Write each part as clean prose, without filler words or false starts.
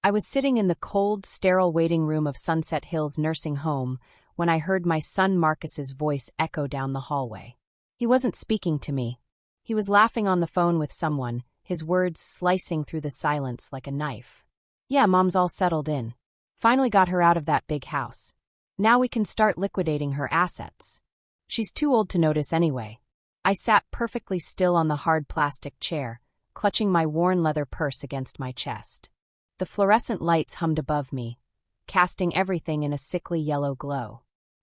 I was sitting in the cold, sterile waiting room of Sunset Hills nursing home when I heard my son Marcus's voice echo down the hallway. He wasn't speaking to me. He was laughing on the phone with someone, his words slicing through the silence like a knife. "Yeah, Mom's all settled in. Finally got her out of that big house. Now we can start liquidating her assets. She's too old to notice anyway." I sat perfectly still on the hard plastic chair, clutching my worn leather purse against my chest. The fluorescent lights hummed above me, casting everything in a sickly yellow glow.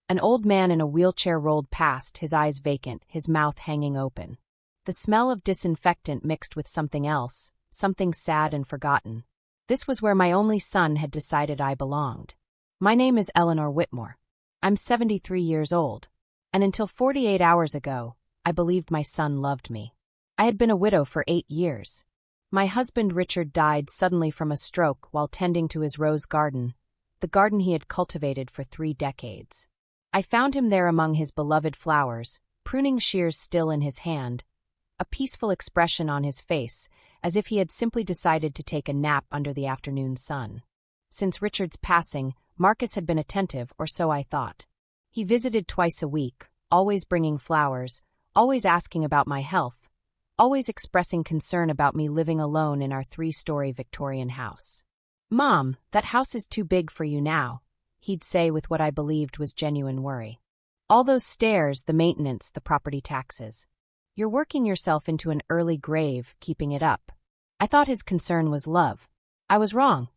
An old man in a wheelchair rolled past, his eyes vacant, his mouth hanging open. The smell of disinfectant mixed with something else, something sad and forgotten. This was where my only son had decided I belonged. My name is Eleanor Whitmore. I'm 73 years old, and until 48 hours ago, I believed my son loved me. I had been a widow for 8 years. My husband Richard died suddenly from a stroke while tending to his rose garden, the garden he had cultivated for 3 decades. I found him there among his beloved flowers, pruning shears still in his hand, a peaceful expression on his face, as if he had simply decided to take a nap under the afternoon sun. Since Richard's passing, Marcus had been attentive, or so I thought. He visited twice a week, always bringing flowers, always asking about my health, always expressing concern about me living alone in our 3-story Victorian house. "Mom, that house is too big for you now," he'd say with what I believed was genuine worry. "All those stairs, the maintenance, the property taxes. You're working yourself into an early grave, keeping it up." I thought his concern was love. I was wrong.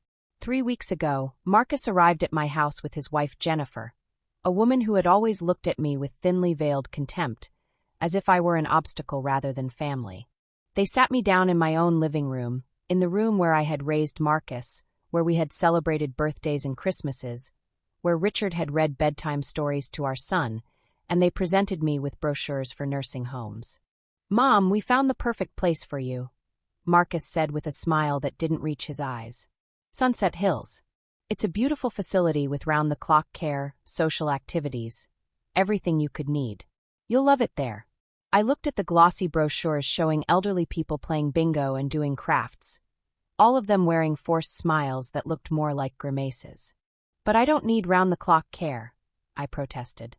3 weeks ago, Marcus arrived at my house with his wife Jennifer, a woman who had always looked at me with thinly veiled contempt, as if I were an obstacle rather than family. They sat me down in my own living room, in the room where I had raised Marcus, where we had celebrated birthdays and Christmases, where Richard had read bedtime stories to our son, and they presented me with brochures for nursing homes. "Mom, we found the perfect place for you," Marcus said with a smile that didn't reach his eyes. "Sunset Hills. It's a beautiful facility with round-the-clock care, social activities, everything you could need. You'll love it there." I looked at the glossy brochures showing elderly people playing bingo and doing crafts, all of them wearing forced smiles that looked more like grimaces. "But I don't need round-the-clock care," I protested.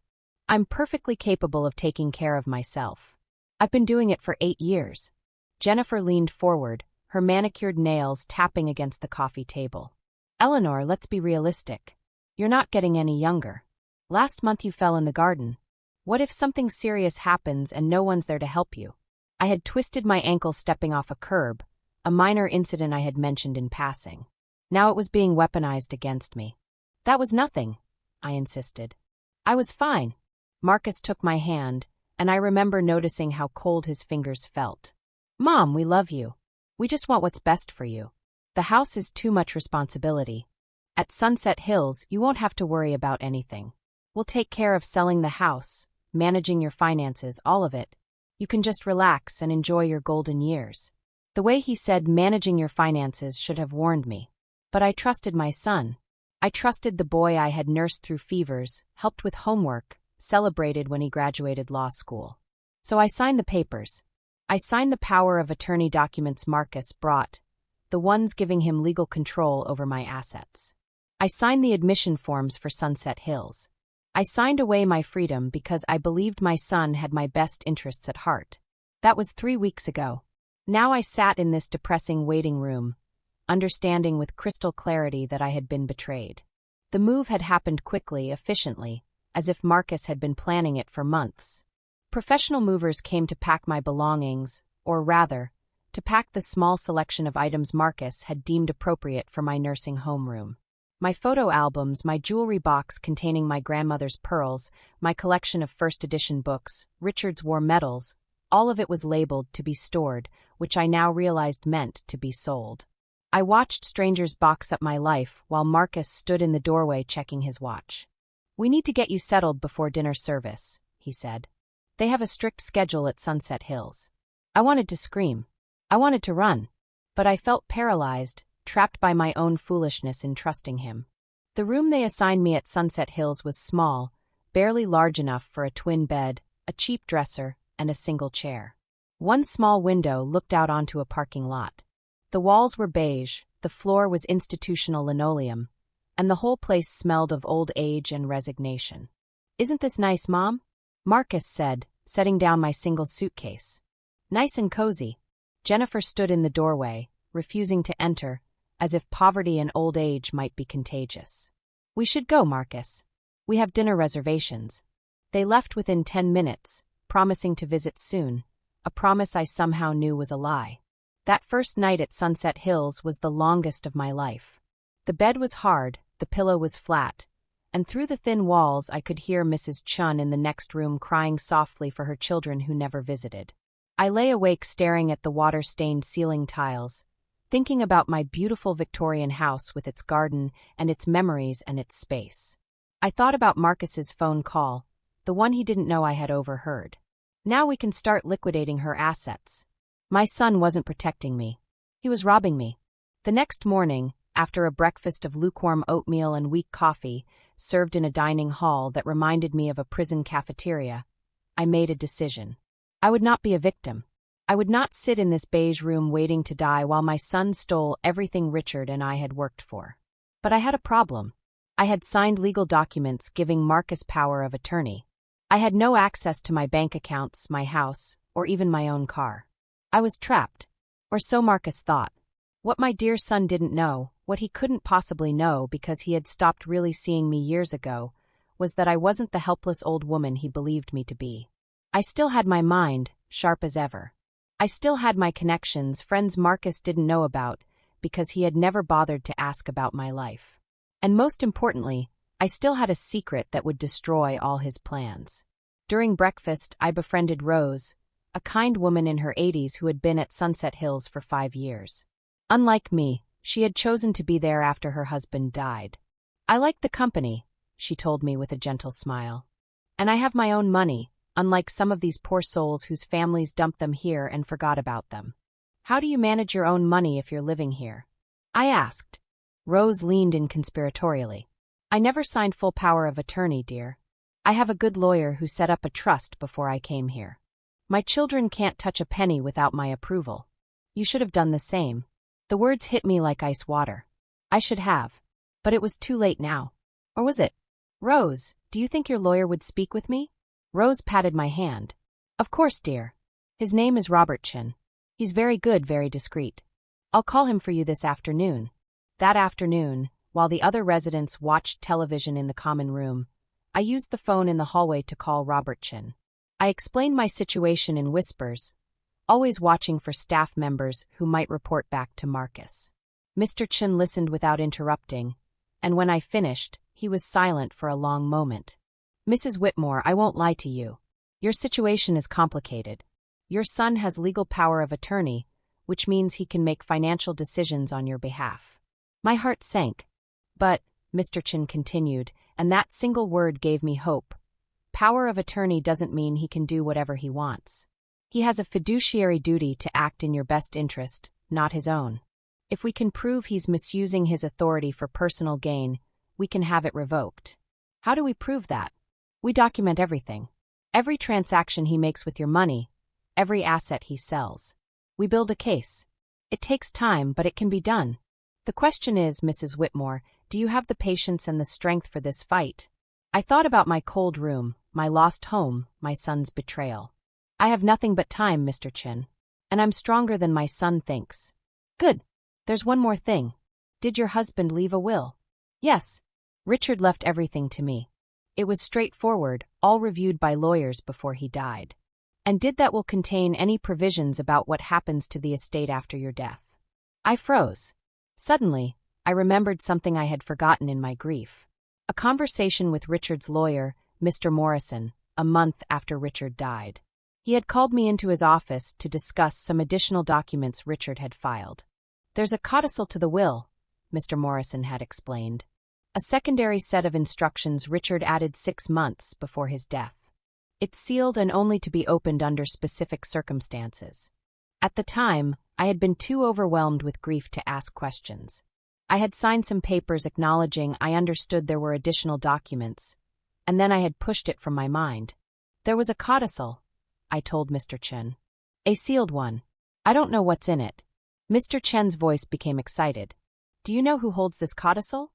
"I'm perfectly capable of taking care of myself. I've been doing it for 8 years. Jennifer leaned forward, her manicured nails tapping against the coffee table. "Eleanor, let's be realistic. You're not getting any younger. Last month you fell in the garden. What if something serious happens and no one's there to help you?" I had twisted my ankle stepping off a curb, a minor incident I had mentioned in passing. Now it was being weaponized against me. "That was nothing," I insisted. "I was fine." Marcus took my hand, and I remember noticing how cold his fingers felt. "Mom, we love you. We just want what's best for you. The house is too much responsibility. At Sunset Hills, you won't have to worry about anything. We'll take care of selling the house, managing your finances, all of it. You can just relax and enjoy your golden years." The way he said managing your finances should have warned me. But I trusted my son. I trusted the boy I had nursed through fevers, helped with homework, celebrated when he graduated law school. So I signed the papers. I signed the power of attorney documents Marcus brought, the ones giving him legal control over my assets. I signed the admission forms for Sunset Hills. I signed away my freedom because I believed my son had my best interests at heart. That was 3 weeks ago. Now I sat in this depressing waiting room, understanding with crystal clarity that I had been betrayed. The move had happened quickly, efficiently, as if Marcus had been planning it for months. Professional movers came to pack my belongings, or rather, to pack the small selection of items Marcus had deemed appropriate for my nursing homeroom. My photo albums, my jewelry box containing my grandmother's pearls, my collection of first-edition books, Richard's war medals, all of it was labeled to be stored, which I now realized meant to be sold. I watched strangers box up my life while Marcus stood in the doorway checking his watch. "We need to get you settled before dinner service," he said. "They have a strict schedule at Sunset Hills." I wanted to scream. I wanted to run. But I felt paralyzed, trapped by my own foolishness in trusting him. The room they assigned me at Sunset Hills was small, barely large enough for a twin bed, a cheap dresser, and a single chair. One small window looked out onto a parking lot. The walls were beige, The floor was institutional linoleum, and the whole place smelled of old age and resignation. "Isn't this nice, Mom?" Marcus said, setting down my single suitcase. "Nice and cozy." Jennifer stood in the doorway, refusing to enter, as if poverty and old age might be contagious. "We should go, Marcus. We have dinner reservations." They left within 10 minutes, promising to visit soon, a promise I somehow knew was a lie. That first night at Sunset Hills was the longest of my life. The bed was hard, the pillow was flat, and through the thin walls I could hear Mrs. Chun in the next room crying softly for her children who never visited. I lay awake staring at the water-stained ceiling tiles, thinking about my beautiful Victorian house with its garden and its memories and its space. I thought about Marcus's phone call, the one he didn't know I had overheard. Now we can start liquidating her assets. My son wasn't protecting me. He was robbing me. The next morning, after a breakfast of lukewarm oatmeal and weak coffee, served in a dining hall that reminded me of a prison cafeteria, I made a decision. I would not be a victim. I would not sit in this beige room waiting to die while my son stole everything Richard and I had worked for. But I had a problem. I had signed legal documents giving Marcus power of attorney. I had no access to my bank accounts, my house, or even my own car. I was trapped. Or so Marcus thought. What my dear son didn't know, what he couldn't possibly know because he had stopped really seeing me years ago, was that I wasn't the helpless old woman he believed me to be. I still had my mind, sharp as ever. I still had my connections, friends Marcus didn't know about, because he had never bothered to ask about my life. And most importantly, I still had a secret that would destroy all his plans. During breakfast, I befriended Rose, a kind woman in her 80s who had been at Sunset Hills for 5 years. Unlike me, she had chosen to be there after her husband died. "I like the company," she told me with a gentle smile. "And I have my own money, unlike some of these poor souls whose families dumped them here and forgot about them." "How do you manage your own money if you're living here?" I asked. Rose leaned in conspiratorially. "I never signed full power of attorney, dear. I have a good lawyer who set up a trust before I came here. My children can't touch a penny without my approval. You should have done the same." The words hit me like ice water. I should have. But it was too late now. Or was it? "Rose, do you think your lawyer would speak with me?" Rose patted my hand. "Of course, dear. His name is Robert Chin. He's very good, very discreet. I'll call him for you this afternoon." That afternoon, while the other residents watched television in the common room, I used the phone in the hallway to call Robert Chin. I explained my situation in whispers, always watching for staff members who might report back to Marcus. Mr. Chin listened without interrupting, and when I finished, he was silent for a long moment. "Mrs. Whitmore, I won't lie to you. Your situation is complicated. Your son has legal power of attorney, which means he can make financial decisions on your behalf." My heart sank. "But," Mr. Chin continued, and that single word gave me hope, "power of attorney doesn't mean he can do whatever he wants. He has a fiduciary duty to act in your best interest, not his own. If we can prove he's misusing his authority for personal gain, we can have it revoked." "How do we prove that?" "We document everything. Every transaction he makes with your money, every asset he sells. We build a case. It takes time, but it can be done. The question is, Mrs. Whitmore, do you have the patience and the strength for this fight?" I thought about my cold room, my lost home, my son's betrayal. "I have nothing but time, Mr. Chin. And I'm stronger than my son thinks." "Good. There's one more thing. Did your husband leave a will?" "Yes. Richard left everything to me. It was straightforward, all reviewed by lawyers before he died. And did that will contain any provisions about what happens to the estate after your death?" I froze. Suddenly, I remembered something I had forgotten in my grief. A conversation with Richard's lawyer, Mr. Morrison, a month after Richard died. He had called me into his office to discuss some additional documents Richard had filed. "There's a codicil to the will," Mr. Morrison had explained. A secondary set of instructions Richard added 6 months before his death. It's sealed and only to be opened under specific circumstances. At the time, I had been too overwhelmed with grief to ask questions. I had signed some papers acknowledging I understood there were additional documents, and then I had pushed it from my mind. "There was a codicil," I told Mr. Chen. "A sealed one. I don't know what's in it." Mr. Chen's voice became excited. Do you know who holds this codicil?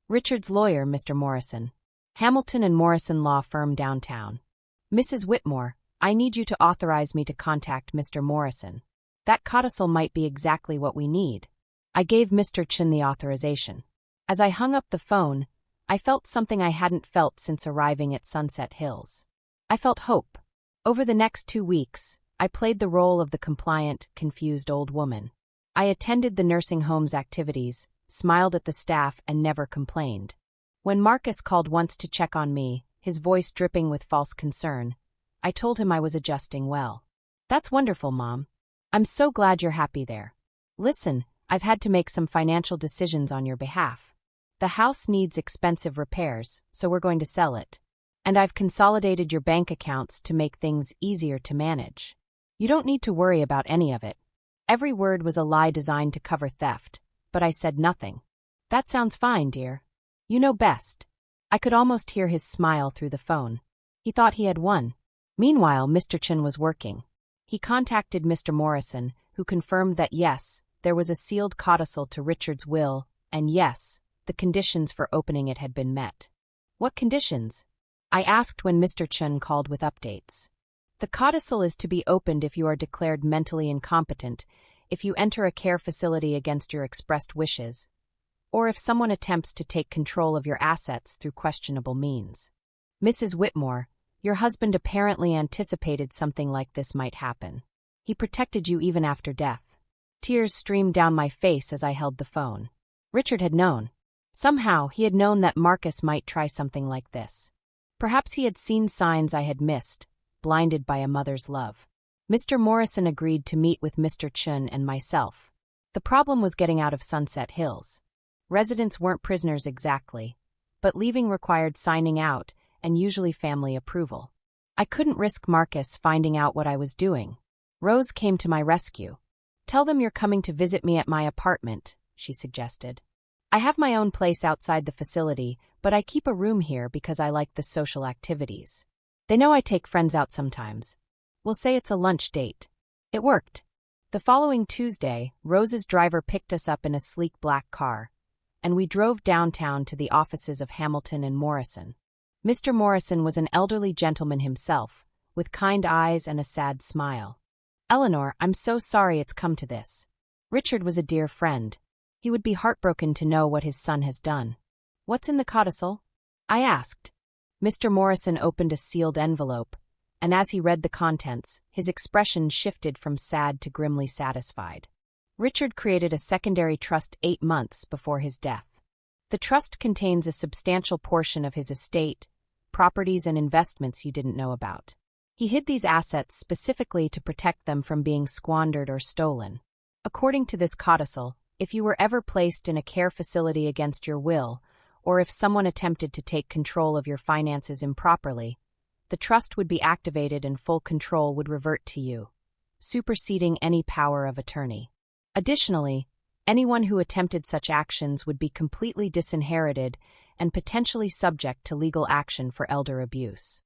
Richard's lawyer, Mr. Morrison. Hamilton and Morrison Law Firm downtown. Mrs. Whitmore, I need you to authorize me to contact Mr. Morrison. That codicil might be exactly what we need. I gave Mr. Chin the authorization. As I hung up the phone, I felt something I hadn't felt since arriving at Sunset Hills. I felt hope. Over the next 2 weeks, I played the role of the compliant, confused old woman. I attended the nursing home's activities, smiled at the staff, and never complained. When Marcus called once to check on me, his voice dripping with false concern, I told him I was adjusting well. That's wonderful, Mom. I'm so glad you're happy there. Listen, I've had to make some financial decisions on your behalf. The house needs expensive repairs, so we're going to sell it. And I've consolidated your bank accounts to make things easier to manage. You don't need to worry about any of it. Every word was a lie designed to cover theft, but I said nothing. That sounds fine, dear. You know best. I could almost hear his smile through the phone. He thought he had won. Meanwhile, Mr. Chin was working. He contacted Mr. Morrison, who confirmed that yes, there was a sealed codicil to Richard's will, and yes, the conditions for opening it had been met. What conditions? I asked when Mr. Chin called with updates. The codicil is to be opened if you are declared mentally incompetent, if you enter a care facility against your expressed wishes, or if someone attempts to take control of your assets through questionable means. Mrs. Whitmore, your husband apparently anticipated something like this might happen. He protected you even after death. Tears streamed down my face as I held the phone. Richard had known. Somehow, he had known that Marcus might try something like this. Perhaps he had seen signs I had missed, blinded by a mother's love. Mr. Morrison agreed to meet with Mr. Chun and myself. The problem was getting out of Sunset Hills. Residents weren't prisoners exactly, but leaving required signing out and usually family approval. I couldn't risk Marcus finding out what I was doing. Rose came to my rescue. Tell them you're coming to visit me at my apartment, she suggested. I have my own place outside the facility, but I keep a room here because I like the social activities. They know I take friends out sometimes. We'll say it's a lunch date. It worked. The following Tuesday, Rose's driver picked us up in a sleek black car, and we drove downtown to the offices of Hamilton and Morrison. Mr. Morrison was an elderly gentleman himself, with kind eyes and a sad smile. Eleanor, I'm so sorry it's come to this. Richard was a dear friend. He would be heartbroken to know what his son has done. What's in the codicil? I asked. Mr. Morrison opened a sealed envelope, and as he read the contents, his expression shifted from sad to grimly satisfied. Richard created a secondary trust 8 months before his death. The trust contains a substantial portion of his estate, properties and investments you didn't know about. He hid these assets specifically to protect them from being squandered or stolen. According to this codicil, if you were ever placed in a care facility against your will, or if someone attempted to take control of your finances improperly, the trust would be activated and full control would revert to you, superseding any power of attorney. Additionally, anyone who attempted such actions would be completely disinherited and potentially subject to legal action for elder abuse.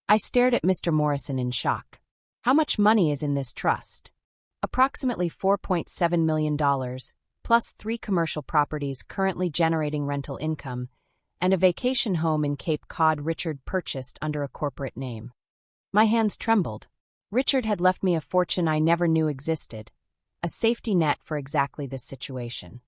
I stared at Mr. Morrison in shock. How much money is in this trust? Approximately $4.7 million, plus 3 commercial properties currently generating rental income, and a vacation home in Cape Cod Richard purchased under a corporate name. My hands trembled. Richard had left me a fortune I never knew existed, a safety net for exactly this situation.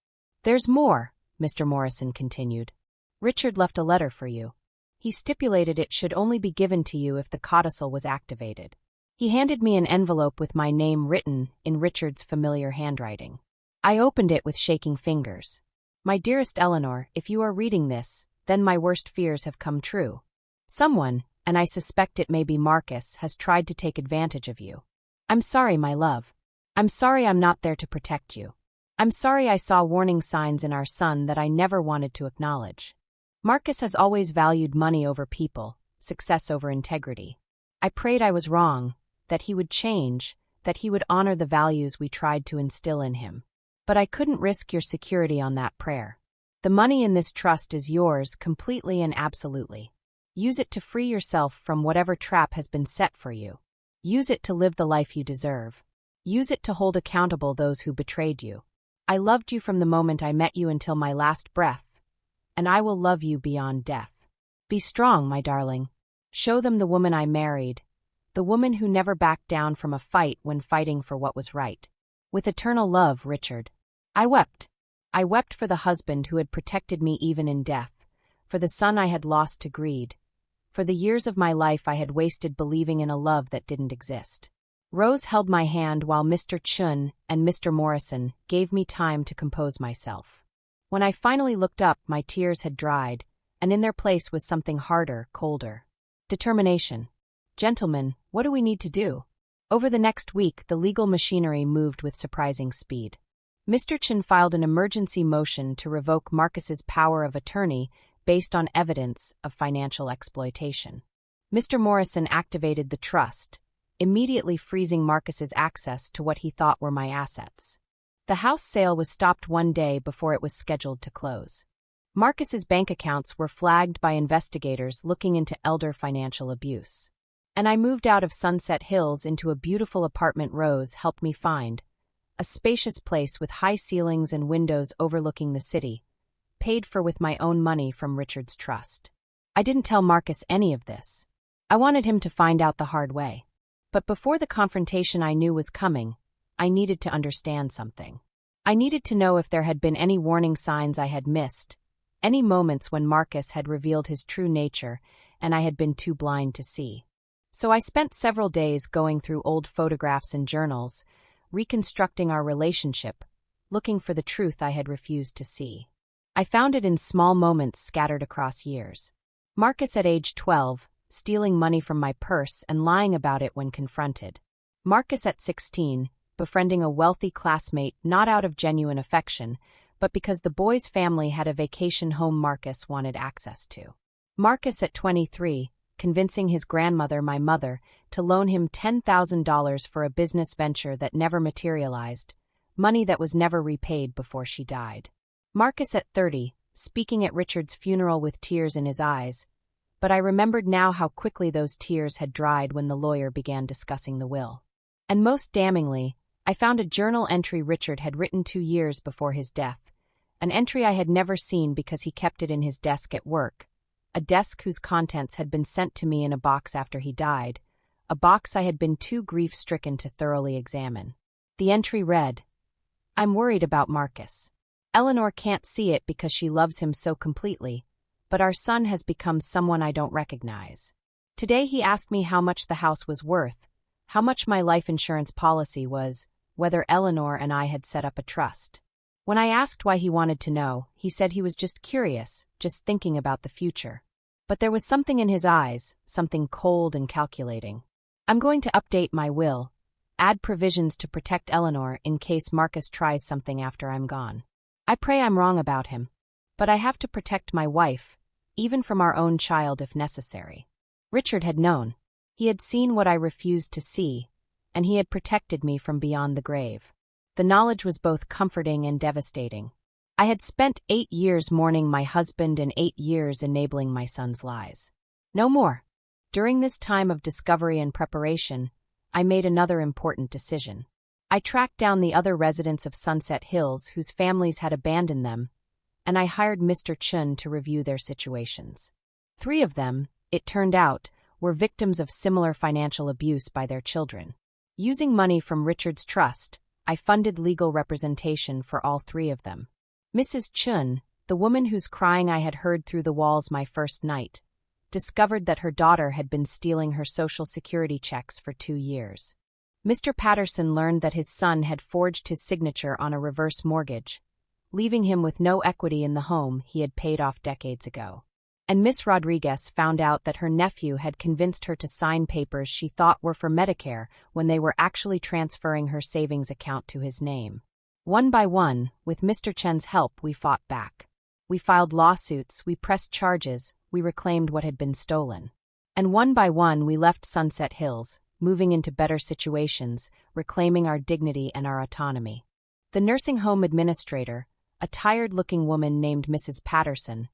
There's more, Mr. Morrison continued. Richard left a letter for you. He stipulated it should only be given to you if the codicil was activated. He handed me an envelope with my name written in Richard's familiar handwriting. I opened it with shaking fingers. My dearest Eleanor, if you are reading this, then my worst fears have come true. Someone, and I suspect it may be Marcus, has tried to take advantage of you. I'm sorry, my love. I'm sorry I'm not there to protect you. I'm sorry I saw warning signs in our son that I never wanted to acknowledge. Marcus has always valued money over people, success over integrity. I prayed I was wrong, that he would change, that he would honor the values we tried to instill in him. But I couldn't risk your security on that prayer. The money in this trust is yours completely and absolutely. Use it to free yourself from whatever trap has been set for you. Use it to live the life you deserve. Use it to hold accountable those who betrayed you. I loved you from the moment I met you until my last breath, and I will love you beyond death. Be strong, my darling. Show them the woman I married, the woman who never backed down from a fight when fighting for what was right. With eternal love, Richard. I wept. I wept for the husband who had protected me even in death, for the son I had lost to greed, for the years of my life I had wasted believing in a love that didn't exist. Rose held my hand while Mr. Chun and Mr. Morrison gave me time to compose myself. When I finally looked up, my tears had dried, and in their place was something harder, colder. Determination. Gentlemen, what do we need to do? Over the next week, the legal machinery moved with surprising speed. Mr. Chun filed an emergency motion to revoke Marcus's power of attorney based on evidence of financial exploitation. Mr. Morrison activated the trust, immediately freezing Marcus's access to what he thought were my assets. The house sale was stopped one day before it was scheduled to close. Marcus's bank accounts were flagged by investigators looking into elder financial abuse. And I moved out of Sunset Hills into a beautiful apartment Rose helped me find, a spacious place with high ceilings and windows overlooking the city, paid for with my own money from Richard's trust. I didn't tell Marcus any of this. I wanted him to find out the hard way. But before the confrontation I knew was coming, I needed to understand something. I needed to know if there had been any warning signs I had missed, any moments when Marcus had revealed his true nature and I had been too blind to see. So I spent several days going through old photographs and journals, reconstructing our relationship, looking for the truth I had refused to see. I found it in small moments scattered across years. Marcus at age 12, stealing money from my purse and lying about it when confronted. Marcus at 16, befriending a wealthy classmate not out of genuine affection, but because the boy's family had a vacation home Marcus wanted access to. Marcus at 23, convincing his grandmother, my mother, to loan him $10,000 for a business venture that never materialized, money that was never repaid before she died. Marcus at 30, speaking at Richard's funeral with tears in his eyes, but I remembered now how quickly those tears had dried when the lawyer began discussing the will. And most damningly, I found a journal entry Richard had written 2 years before his death, an entry I had never seen because he kept it in his desk at work, a desk whose contents had been sent to me in a box after he died, a box I had been too grief-stricken to thoroughly examine. The entry read, "I'm worried about Marcus. Eleanor can't see it because she loves him so completely, but our son has become someone I don't recognize. Today he asked me how much the house was worth, how much my life insurance policy was, whether Eleanor and I had set up a trust. When I asked why he wanted to know, he said he was just curious, just thinking about the future. But there was something in his eyes, something cold and calculating. I'm going to update my will, add provisions to protect Eleanor in case Marcus tries something after I'm gone. I pray I'm wrong about him, but I have to protect my wife, even from our own child if necessary." Richard had known. He had seen what I refused to see, and he had protected me from beyond the grave. The knowledge was both comforting and devastating. I had spent 8 years mourning my husband and 8 years enabling my son's lies. No more. During this time of discovery and preparation, I made another important decision. I tracked down the other residents of Sunset Hills whose families had abandoned them, and I hired Mr. Chun to review their situations. 3 of them, it turned out, were victims of similar financial abuse by their children. Using money from Richard's trust, I funded legal representation for all 3 of them. Mrs. Chun, the woman whose crying I had heard through the walls my first night, discovered that her daughter had been stealing her Social Security checks for 2 years. Mr. Patterson learned that his son had forged his signature on a reverse mortgage, leaving him with no equity in the home he had paid off decades ago. And Miss Rodriguez found out that her nephew had convinced her to sign papers she thought were for Medicare when they were actually transferring her savings account to his name. One by one, with Mr. Chen's help, we fought back. We filed lawsuits, we pressed charges, we reclaimed what had been stolen. And one by one we left Sunset Hills, moving into better situations, reclaiming our dignity and our autonomy. The nursing home administrator, a tired-looking woman named Mrs. Patterson,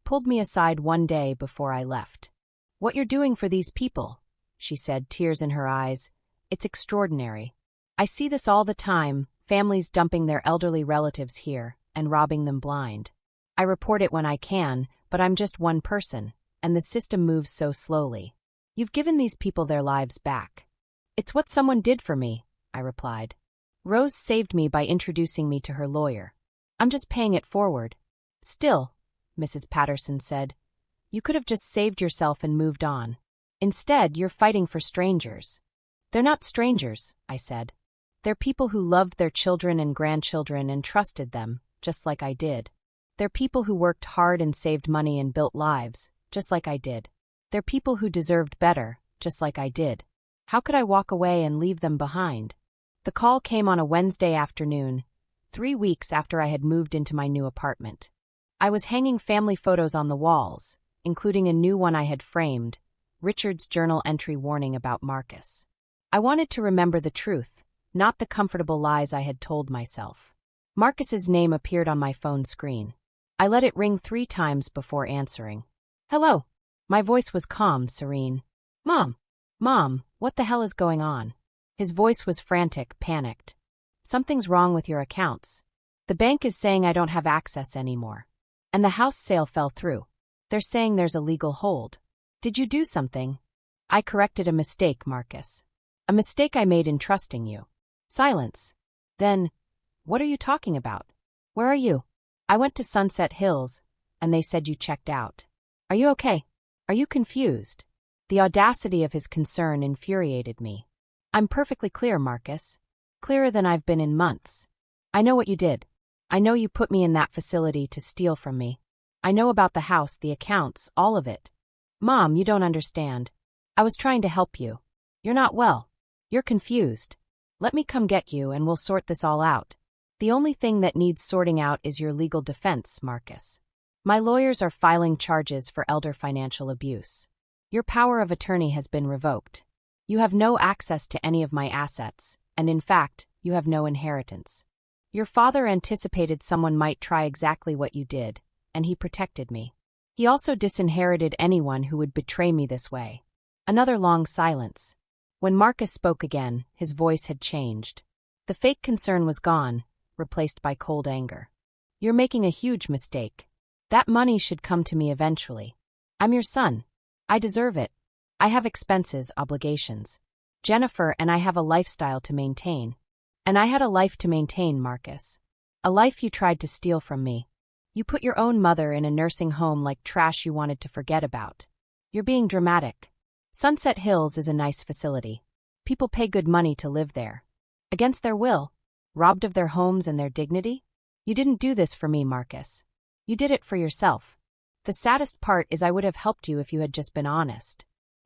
pulled me aside one day before I left. "What you're doing for these people," she said, tears in her eyes, "it's extraordinary. I see this all the time, families dumping their elderly relatives here and robbing them blind. I report it when I can, but I'm just one person, and the system moves so slowly. You've given these people their lives back. It's what someone did for me, I replied. Rose saved me by introducing me to her lawyer. I'm just paying it forward. Still, Mrs. Patterson said, you could have just saved yourself and moved on. Instead, you're fighting for strangers. They're not strangers, I said. They're people who loved their children and grandchildren and trusted them, just like I did. They're people who worked hard and saved money and built lives, just like I did. They're people who deserved better, just like I did. How could I walk away and leave them behind? The call came on a Wednesday afternoon, 3 weeks after I had moved into my new apartment. I was hanging family photos on the walls, including a new one I had framed, Richard's journal entry warning about Marcus. I wanted to remember the truth, not the comfortable lies I had told myself. Marcus's name appeared on my phone screen. I let it ring 3 times before answering. Hello. My voice was calm, serene. Mom, what the hell is going on? His voice was frantic, panicked. Something's wrong with your accounts. The bank is saying I don't have access anymore. And the house sale fell through. They're saying there's a legal hold. Did you do something? I corrected a mistake, Marcus. A mistake I made in trusting you. Silence. Then, what are you talking about? Where are you? I went to Sunset Hills, and they said you checked out. Are you okay? Are you confused? The audacity of his concern infuriated me. I'm perfectly clear, Marcus. Clearer than I've been in months. I know what you did. I know you put me in that facility to steal from me. I know about the house, the accounts, all of it. Mom, you don't understand. I was trying to help you. You're not well. You're confused. Let me come get you and we'll sort this all out. The only thing that needs sorting out is your legal defense, Marcus. My lawyers are filing charges for elder financial abuse. Your power of attorney has been revoked. You have no access to any of my assets, and in fact, you have no inheritance. Your father anticipated someone might try exactly what you did, and he protected me. He also disinherited anyone who would betray me this way. Another long silence. When Marcus spoke again, his voice had changed. The fake concern was gone, replaced by cold anger. You're making a huge mistake. That money should come to me eventually. I'm your son. I deserve it. I have expenses, obligations. Jennifer and I have a lifestyle to maintain. And I had a life to maintain, Marcus. A life you tried to steal from me. You put your own mother in a nursing home like trash you wanted to forget about. You're being dramatic. Sunset Hills is a nice facility. People pay good money to live there. Against their will, robbed of their homes and their dignity? You didn't do this for me, Marcus. You did it for yourself. The saddest part is I would have helped you if you had just been honest.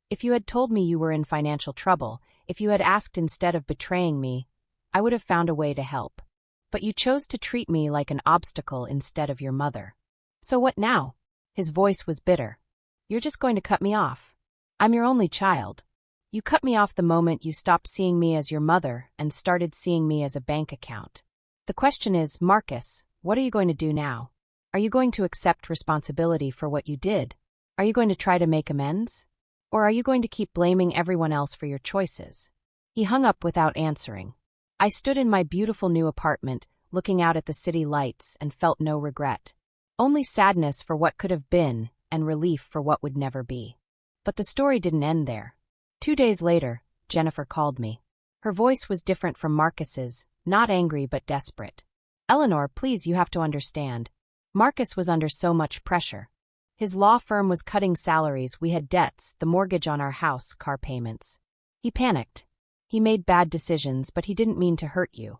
If you had told me you were in financial trouble, if you had asked instead of betraying me, I would have found a way to help. But you chose to treat me like an obstacle instead of your mother. So what now? His voice was bitter. You're just going to cut me off. I'm your only child. You cut me off the moment you stopped seeing me as your mother and started seeing me as a bank account. The question is, Marcus, what are you going to do now? Are you going to accept responsibility for what you did? Are you going to try to make amends? Or are you going to keep blaming everyone else for your choices? He hung up without answering. I stood in my beautiful new apartment, looking out at the city lights, and felt no regret. Only sadness for what could have been, and relief for what would never be. But the story didn't end there. 2 days later, Jennifer called me. Her voice was different from Marcus's, not angry but desperate. Eleanor, please, you have to understand. Marcus was under so much pressure. His law firm was cutting salaries, we had debts, the mortgage on our house, car payments. He panicked. He made bad decisions, but he didn't mean to hurt you.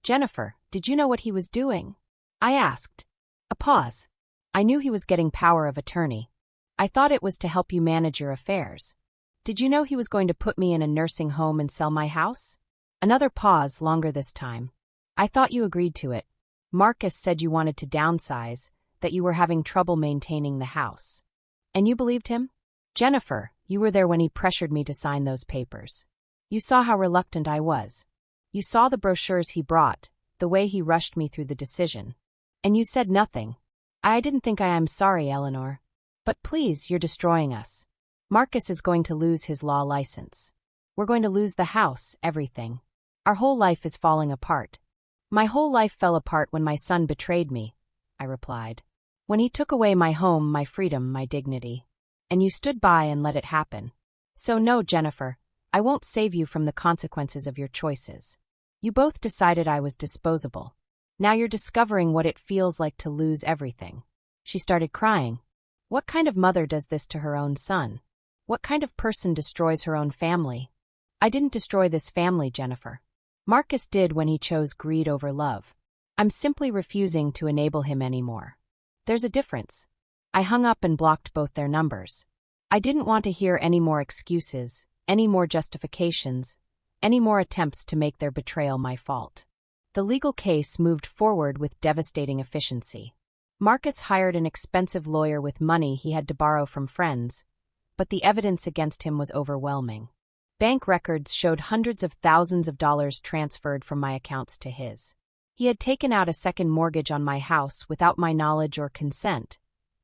Jennifer, did you know what he was doing? I asked. A pause. I knew he was getting power of attorney. I thought it was to help you manage your affairs. Did you know he was going to put me in a nursing home and sell my house? Another pause, longer this time. I thought you agreed to it. Marcus said you wanted to downsize, that you were having trouble maintaining the house. And you believed him? Jennifer, you were there when he pressured me to sign those papers. You saw how reluctant I was. You saw the brochures he brought, the way he rushed me through the decision. And you said nothing. I didn't think I'm sorry, Eleanor. But please, you're destroying us. Marcus is going to lose his law license. We're going to lose the house, everything. Our whole life is falling apart. My whole life fell apart when my son betrayed me, I replied. When he took away my home, my freedom, my dignity. And you stood by and let it happen. So no, Jennifer, I won't save you from the consequences of your choices. You both decided I was disposable. Now you're discovering what it feels like to lose everything. She started crying. What kind of mother does this to her own son? What kind of person destroys her own family? I didn't destroy this family, Jennifer. Marcus did when he chose greed over love. I'm simply refusing to enable him anymore. There's a difference. I hung up and blocked both their numbers. I didn't want to hear any more excuses, any more justifications, any more attempts to make their betrayal my fault. The legal case moved forward with devastating efficiency. Marcus hired an expensive lawyer with money he had to borrow from friends, but the evidence against him was overwhelming. Bank records showed hundreds of thousands of dollars transferred from my accounts to his. He had taken out a second mortgage on my house without my knowledge or consent,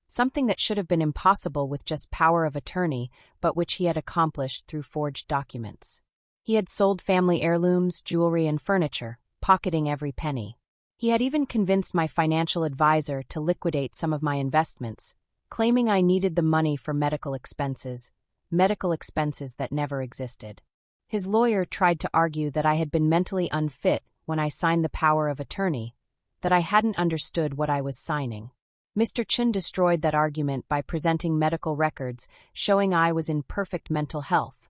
something that should have been impossible with just power of attorney, but which he had accomplished through forged documents. He had sold family heirlooms, jewelry, and furniture, pocketing every penny. He had even convinced my financial advisor to liquidate some of my investments, claiming I needed the money for medical expenses that never existed. His lawyer tried to argue that I had been mentally unfit when I signed the power of attorney, that I hadn't understood what I was signing. Mr. Chun destroyed that argument by presenting medical records showing I was in perfect mental health,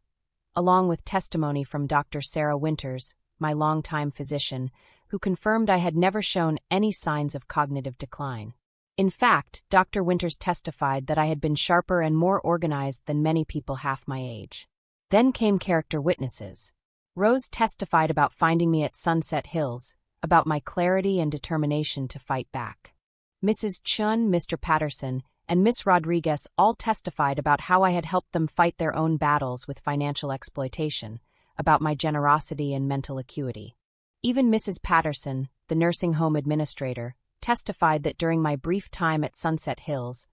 along with testimony from Dr. Sarah Winters, my longtime physician, who confirmed I had never shown any signs of cognitive decline. In fact, Dr. Winters testified that I had been sharper and more organized than many people half my age. Then came character witnesses. Rose testified about finding me at Sunset Hills, about my clarity and determination to fight back. Mrs. Chun, Mr. Patterson, and Miss Rodriguez all testified about how I had helped them fight their own battles with financial exploitation, about my generosity and mental acuity. Even Mrs. Patterson, the nursing home administrator, testified that during my brief time at Sunset Hills,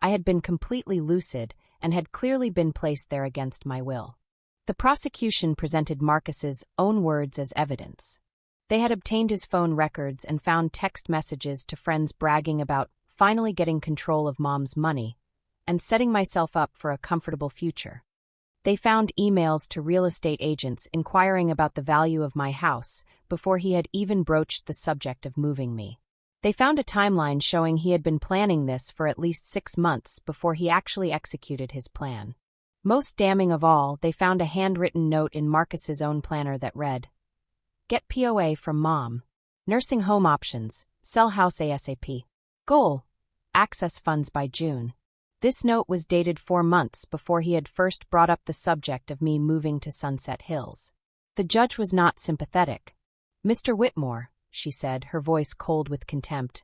I had been completely lucid and had clearly been placed there against my will. The prosecution presented Marcus's own words as evidence. They had obtained his phone records and found text messages to friends bragging about finally getting control of Mom's money and setting myself up for a comfortable future. They found emails to real estate agents inquiring about the value of my house before he had even broached the subject of moving me. They found a timeline showing he had been planning this for at least 6 months before he actually executed his plan. Most damning of all, they found a handwritten note in Marcus's own planner that read, "Get POA from Mom. Nursing home options. Sell house ASAP. Goal: access funds by June." This note was dated 4 months before he had first brought up the subject of me moving to Sunset Hills. The judge was not sympathetic. "Mr. Whitmore," she said, her voice cold with contempt,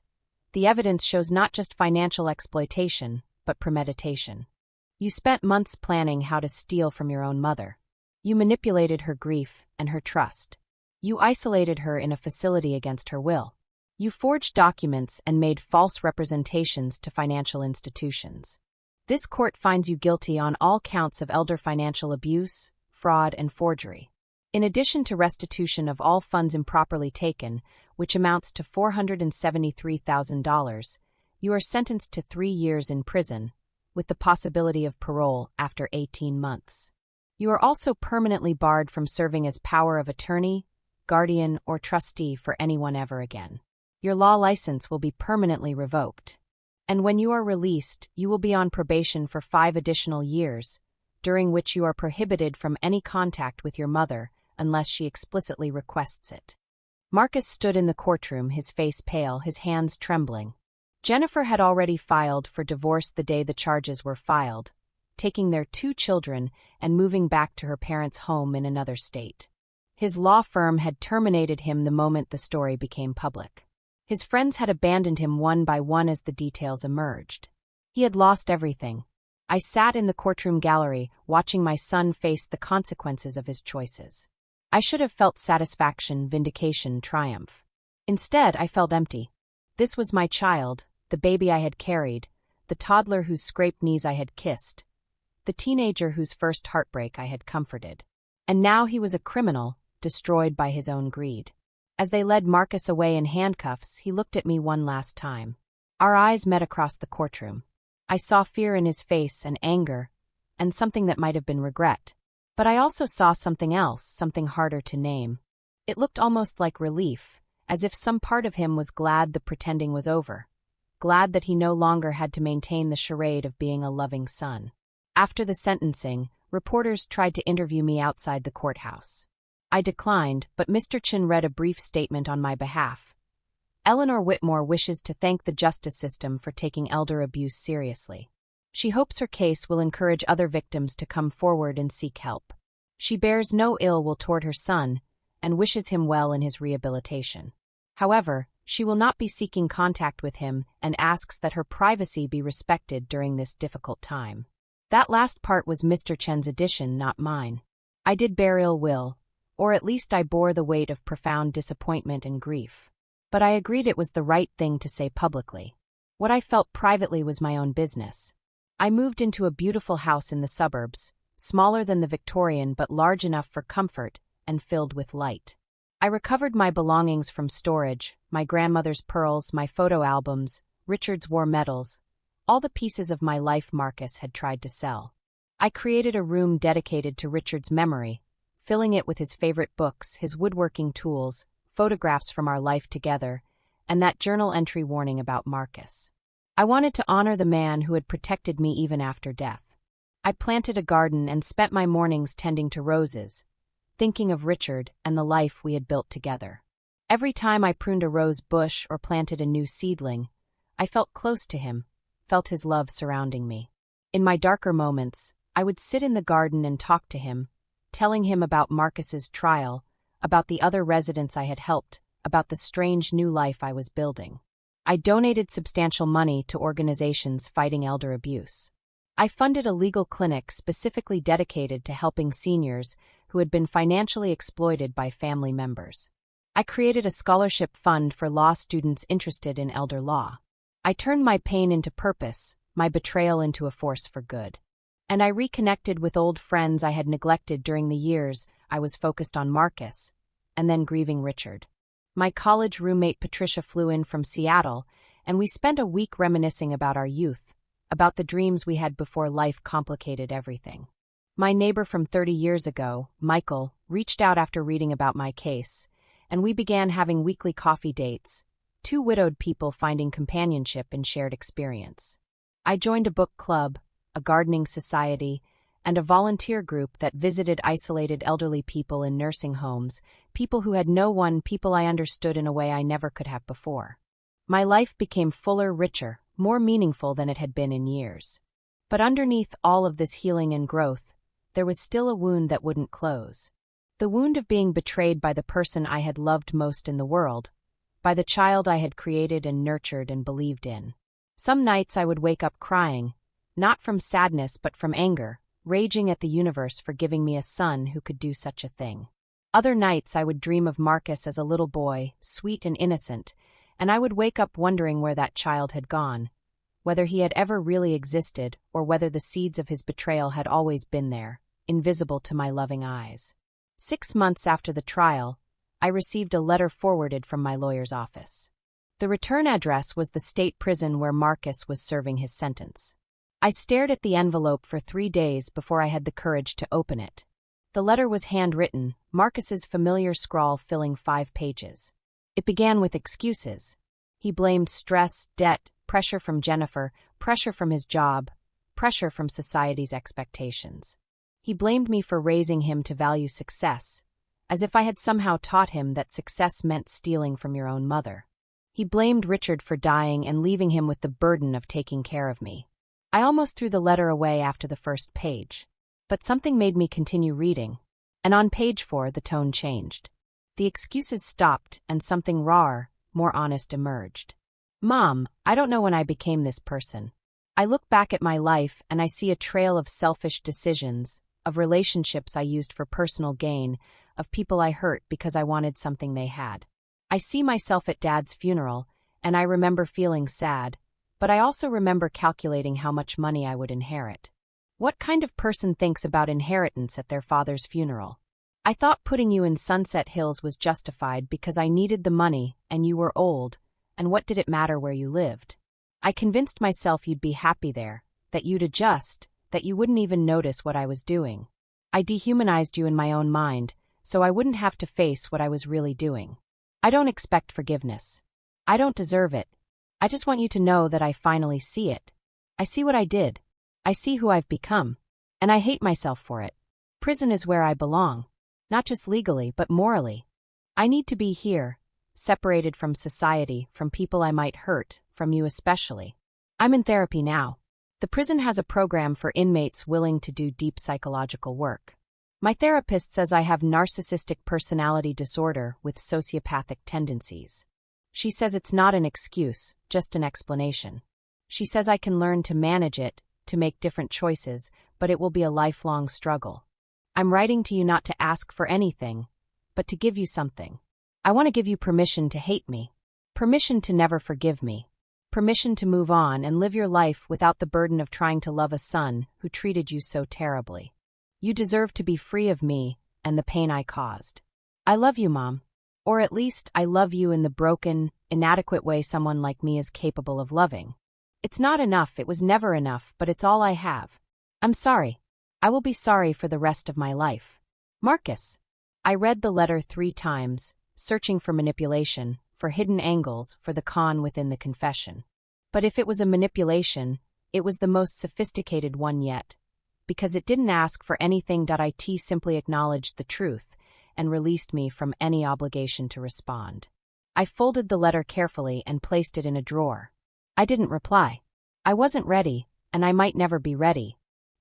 "the evidence shows not just financial exploitation, but premeditation. You spent months planning how to steal from your own mother. You manipulated her grief and her trust. You isolated her in a facility against her will. You forged documents and made false representations to financial institutions. This court finds you guilty on all counts of elder financial abuse, fraud, and forgery. In addition to restitution of all funds improperly taken, which amounts to $473,000, you are sentenced to 3 years in prison, with the possibility of parole after 18 months. You are also permanently barred from serving as power of attorney, guardian, or trustee for anyone ever again. Your law license will be permanently revoked. And when you are released, you will be on probation for 5 additional years, during which you are prohibited from any contact with your mother unless she explicitly requests it." Marcus stood in the courtroom, his face pale, his hands trembling. Jennifer had already filed for divorce the day the charges were filed, taking their 2 children and moving back to her parents' home in another state. His law firm had terminated him the moment the story became public. His friends had abandoned him one by one as the details emerged. He had lost everything. I sat in the courtroom gallery, watching my son face the consequences of his choices. I should have felt satisfaction, vindication, triumph. Instead, I felt empty. This was my child, the baby I had carried, the toddler whose scraped knees I had kissed, the teenager whose first heartbreak I had comforted. And now he was a criminal, destroyed by his own greed. As they led Marcus away in handcuffs, he looked at me one last time. Our eyes met across the courtroom. I saw fear in his face and anger, and something that might have been regret. But I also saw something else, something harder to name. It looked almost like relief, as if some part of him was glad the pretending was over, glad that he no longer had to maintain the charade of being a loving son. After the sentencing, reporters tried to interview me outside the courthouse. I declined, but Mr. Chin read a brief statement on my behalf. Eleanor Whitmore wishes to thank the justice system for taking elder abuse seriously. She hopes her case will encourage other victims to come forward and seek help. She bears no ill will toward her son and wishes him well in his rehabilitation. However, she will not be seeking contact with him and asks that her privacy be respected during this difficult time. That last part was Mr. Chen's addition, not mine. I did bear ill will, or at least I bore the weight of profound disappointment and grief. But I agreed it was the right thing to say publicly. What I felt privately was my own business. I moved into a beautiful house in the suburbs, smaller than the Victorian but large enough for comfort and filled with light. I recovered my belongings from storage, my grandmother's pearls, my photo albums, Richard's war medals, all the pieces of my life Marcus had tried to sell. I created a room dedicated to Richard's memory, filling it with his favorite books, his woodworking tools, photographs from our life together, and that journal entry warning about Marcus. I wanted to honor the man who had protected me even after death. I planted a garden and spent my mornings tending to roses, thinking of Richard and the life we had built together. Every time I pruned a rose bush or planted a new seedling, I felt close to him, felt his love surrounding me. In my darker moments, I would sit in the garden and talk to him, telling him about Marcus's trial, about the other residents I had helped, about the strange new life I was building. I donated substantial money to organizations fighting elder abuse. I funded a legal clinic specifically dedicated to helping seniors who had been financially exploited by family members. I created a scholarship fund for law students interested in elder law. I turned my pain into purpose, my betrayal into a force for good. And I reconnected with old friends I had neglected during the years I was focused on Marcus, and then grieving Richard. My college roommate Patricia flew in from Seattle, and we spent a week reminiscing about our youth, about the dreams we had before life complicated everything. My neighbor from 30 years ago, Michael, reached out after reading about my case, and we began having weekly coffee dates, two widowed people finding companionship in shared experience. I joined a book club, a gardening society, and a volunteer group that visited isolated elderly people in nursing homes, people who had no one, people I understood in a way I never could have before. My life became fuller, richer, more meaningful than it had been in years. But underneath all of this healing and growth, there was still a wound that wouldn't close. The wound of being betrayed by the person I had loved most in the world, by the child I had created and nurtured and believed in. Some nights I would wake up crying, not from sadness but from anger, raging at the universe for giving me a son who could do such a thing. Other nights I would dream of Marcus as a little boy, sweet and innocent, and I would wake up wondering where that child had gone, whether he had ever really existed or whether the seeds of his betrayal had always been there, invisible to my loving eyes. 6 months after the trial, I received a letter forwarded from my lawyer's office. The return address was the state prison where Marcus was serving his sentence. I stared at the envelope for 3 days before I had the courage to open it. The letter was handwritten, Marcus's familiar scrawl filling 5 pages. It began with excuses. He blamed stress, debt, pressure from Jennifer, pressure from his job, pressure from society's expectations. He blamed me for raising him to value success, as if I had somehow taught him that success meant stealing from your own mother. He blamed Richard for dying and leaving him with the burden of taking care of me. I almost threw the letter away after the first page, but something made me continue reading, and on page 4 the tone changed. The excuses stopped and something rawer, more honest emerged. Mom, I don't know when I became this person. I look back at my life and I see a trail of selfish decisions, of relationships I used for personal gain, of people I hurt because I wanted something they had. I see myself at Dad's funeral, and I remember feeling sad, but I also remember calculating how much money I would inherit. What kind of person thinks about inheritance at their father's funeral? I thought putting you in Sunset Hills was justified because I needed the money and you were old, and what did it matter where you lived? I convinced myself you'd be happy there, that you'd adjust, that you wouldn't even notice what I was doing. I dehumanized you in my own mind, so I wouldn't have to face what I was really doing. I don't expect forgiveness. I don't deserve it. I just want you to know that I finally see it. I see what I did. I see who I've become. And I hate myself for it. Prison is where I belong. Not just legally, but morally. I need to be here, separated from society, from people I might hurt, from you especially. I'm in therapy now. The prison has a program for inmates willing to do deep psychological work. My therapist says I have narcissistic personality disorder with sociopathic tendencies. She says it's not an excuse, just an explanation. She says I can learn to manage it, to make different choices, but it will be a lifelong struggle. I'm writing to you not to ask for anything, but to give you something. I want to give you permission to hate me, permission to never forgive me, permission to move on and live your life without the burden of trying to love a son who treated you so terribly. You deserve to be free of me and the pain I caused. I love you, Mom. Or at least I love you in the broken, inadequate way someone like me is capable of loving. It's not enough, it was never enough, but it's all I have. I'm sorry. I will be sorry for the rest of my life. Marcus. I read the letter 3 times, searching for manipulation, for hidden angles, for the con within the confession. But if it was a manipulation, it was the most sophisticated one yet, because it didn't ask for anything. It simply acknowledged the truth and released me from any obligation to respond. I folded the letter carefully and placed it in a drawer. I didn't reply. I wasn't ready, and I might never be ready.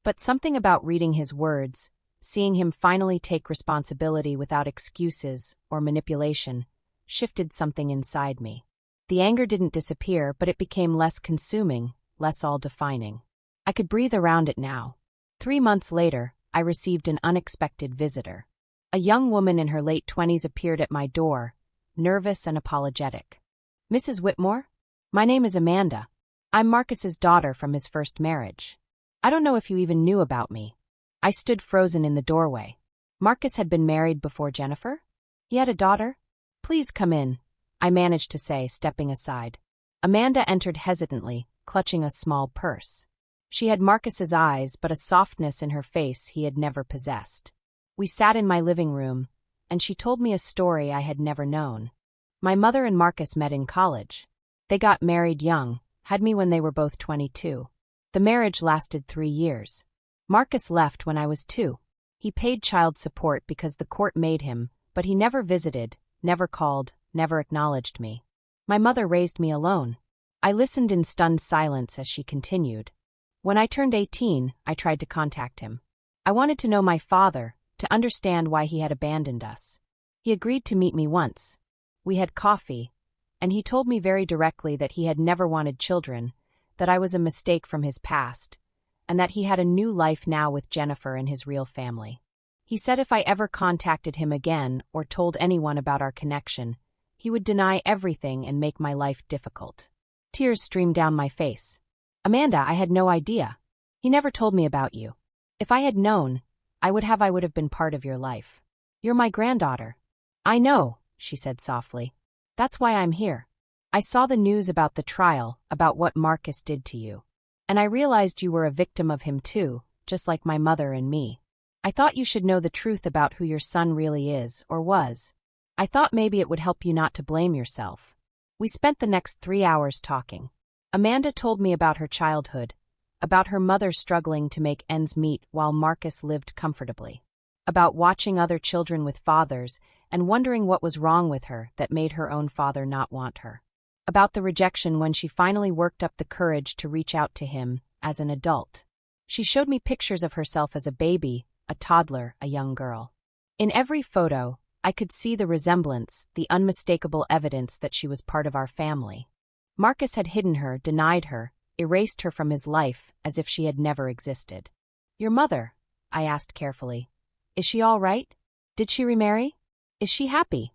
But something about reading his words, seeing him finally take responsibility without excuses or manipulation, shifted something inside me. The anger didn't disappear, but it became less consuming, less all-defining. I could breathe around it now. 3 months later, I received an unexpected visitor. A young woman in her late 20s appeared at my door, nervous and apologetic. Mrs. Whitmore? My name is Amanda. I'm Marcus's daughter from his first marriage. I don't know if you even knew about me. I stood frozen in the doorway. Marcus had been married before Jennifer? He had a daughter? Please come in, I managed to say, stepping aside. Amanda entered hesitantly, clutching a small purse. She had Marcus's eyes, but a softness in her face he had never possessed. We sat in my living room, and she told me a story I had never known. My mother and Marcus met in college. They got married young, had me when they were both 22. The marriage lasted 3 years. Marcus left when I was 2. He paid child support because the court made him, but he never visited, never called, never acknowledged me. My mother raised me alone. I listened in stunned silence as she continued. When I turned 18, I tried to contact him. I wanted to know my father, to understand why he had abandoned us. He agreed to meet me once. We had coffee, and he told me very directly that he had never wanted children, that I was a mistake from his past, and that he had a new life now with Jennifer and his real family. He said if I ever contacted him again or told anyone about our connection, he would deny everything and make my life difficult. Tears streamed down my face. Amanda, I had no idea. He never told me about you. If I had known, I would have been part of your life. You're my granddaughter. I know, she said softly. That's why I'm here. I saw the news about the trial, about what Marcus did to you. And I realized you were a victim of him too, just like my mother and me. I thought you should know the truth about who your son really is, or was. I thought maybe it would help you not to blame yourself. We spent the next 3 hours talking. Amanda told me about her childhood, about her mother struggling to make ends meet while Marcus lived comfortably, about watching other children with fathers and wondering what was wrong with her that made her own father not want her, about the rejection when she finally worked up the courage to reach out to him as an adult. She showed me pictures of herself as a baby, a toddler, a young girl. In every photo, I could see the resemblance, the unmistakable evidence that she was part of our family. Marcus had hidden her, denied her, erased her from his life as if she had never existed. Your mother? I asked carefully. Is she all right? Did she remarry? Is she happy?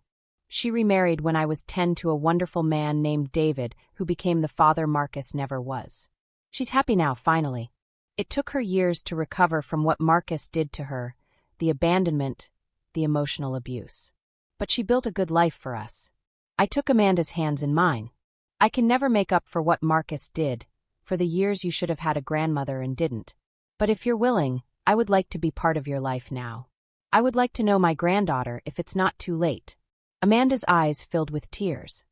She remarried when I was 10 to a wonderful man named David who became the father Marcus never was. She's happy now, finally. It took her years to recover from what Marcus did to her, the abandonment, the emotional abuse. But she built a good life for us. I took Amanda's hands in mine. I can never make up for what Marcus did, for the years you should have had a grandmother and didn't. But if you're willing, I would like to be part of your life now. I would like to know my granddaughter if it's not too late. Amanda's eyes filled with tears.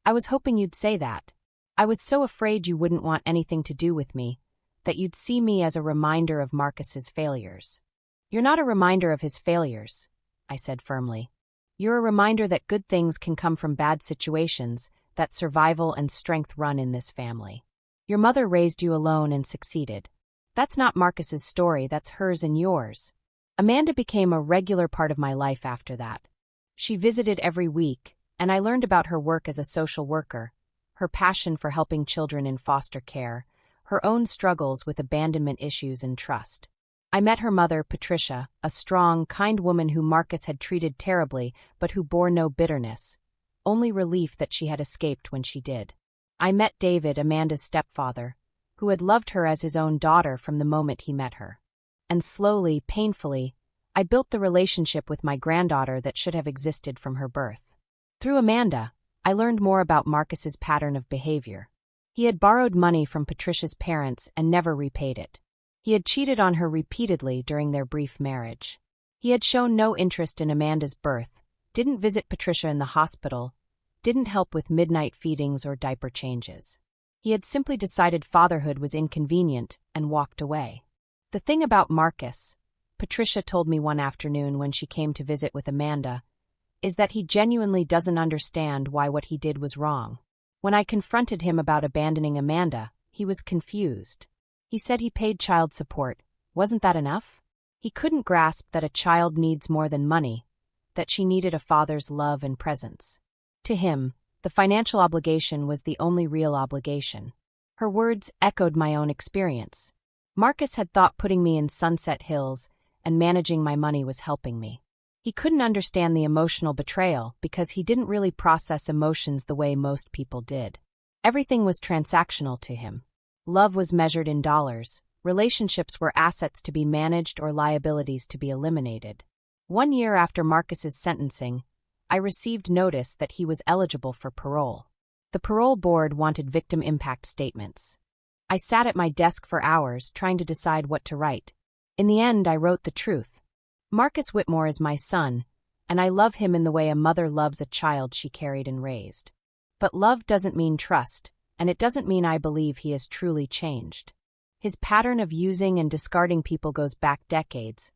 I was hoping you'd say that. I was so afraid you wouldn't want anything to do with me, that you'd see me as a reminder of Marcus's failures. You're not a reminder of his failures, I said firmly. You're a reminder that good things can come from bad situations, that survival and strength run in this family. Your mother raised you alone and succeeded. That's not Marcus's story, that's hers and yours. Amanda became a regular part of my life after that. She visited every week, and I learned about her work as a social worker, her passion for helping children in foster care, her own struggles with abandonment issues and trust. I met her mother, Patricia, a strong, kind woman who Marcus had treated terribly, but who bore no bitterness, only relief that she had escaped when she did. I met David, Amanda's stepfather, who had loved her as his own daughter from the moment he met her. And slowly, painfully, I built the relationship with my granddaughter that should have existed from her birth. Through Amanda, I learned more about Marcus's pattern of behavior. He had borrowed money from Patricia's parents and never repaid it. He had cheated on her repeatedly during their brief marriage. He had shown no interest in Amanda's birth, didn't visit Patricia in the hospital, didn't help with midnight feedings or diaper changes. He had simply decided fatherhood was inconvenient and walked away. The thing about Marcus, Patricia told me one afternoon when she came to visit with Amanda, is that he genuinely doesn't understand why what he did was wrong. When I confronted him about abandoning Amanda, he was confused. He said he paid child support. Wasn't that enough? He couldn't grasp that a child needs more than money, that she needed a father's love and presence. To him, the financial obligation was the only real obligation. Her words echoed my own experience. Marcus had thought putting me in Sunset Hills and managing my money was helping me. He couldn't understand the emotional betrayal because he didn't really process emotions the way most people did. Everything was transactional to him. Love was measured in dollars, relationships were assets to be managed or liabilities to be eliminated. 1 year after Marcus's sentencing, I received notice that he was eligible for parole. The parole board wanted victim impact statements. I sat at my desk for hours trying to decide what to write. In the end, I wrote the truth. Marcus Whitmore is my son, and I love him in the way a mother loves a child she carried and raised. But love doesn't mean trust, and it doesn't mean I believe he has truly changed. His pattern of using and discarding people goes back decades,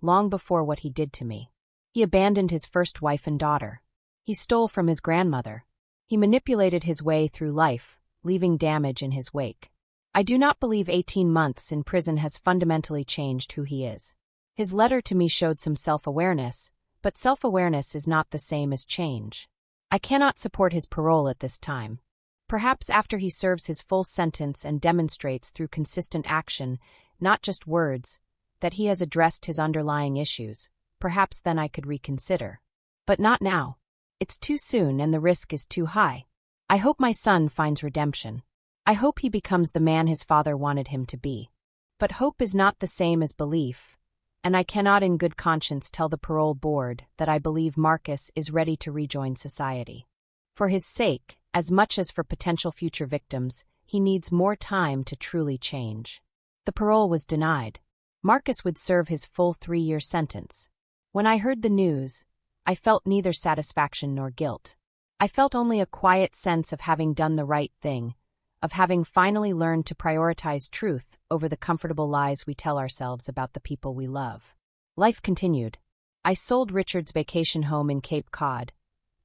long before what he did to me. He abandoned his first wife and daughter. He stole from his grandmother. He manipulated his way through life, leaving damage in his wake. I do not believe 18 months in prison has fundamentally changed who he is. His letter to me showed some self-awareness, but self-awareness is not the same as change. I cannot support his parole at this time. Perhaps after he serves his full sentence and demonstrates through consistent action, not just words, that he has addressed his underlying issues, perhaps then I could reconsider. But not now. It's too soon and the risk is too high. I hope my son finds redemption. I hope he becomes the man his father wanted him to be. But hope is not the same as belief, and I cannot in good conscience tell the parole board that I believe Marcus is ready to rejoin society. For his sake, as much as for potential future victims, he needs more time to truly change. The parole was denied. Marcus would serve his full 3-year sentence. When I heard the news, I felt neither satisfaction nor guilt. I felt only a quiet sense of having done the right thing, of having finally learned to prioritize truth over the comfortable lies we tell ourselves about the people we love. Life continued. I sold Richard's vacation home in Cape Cod,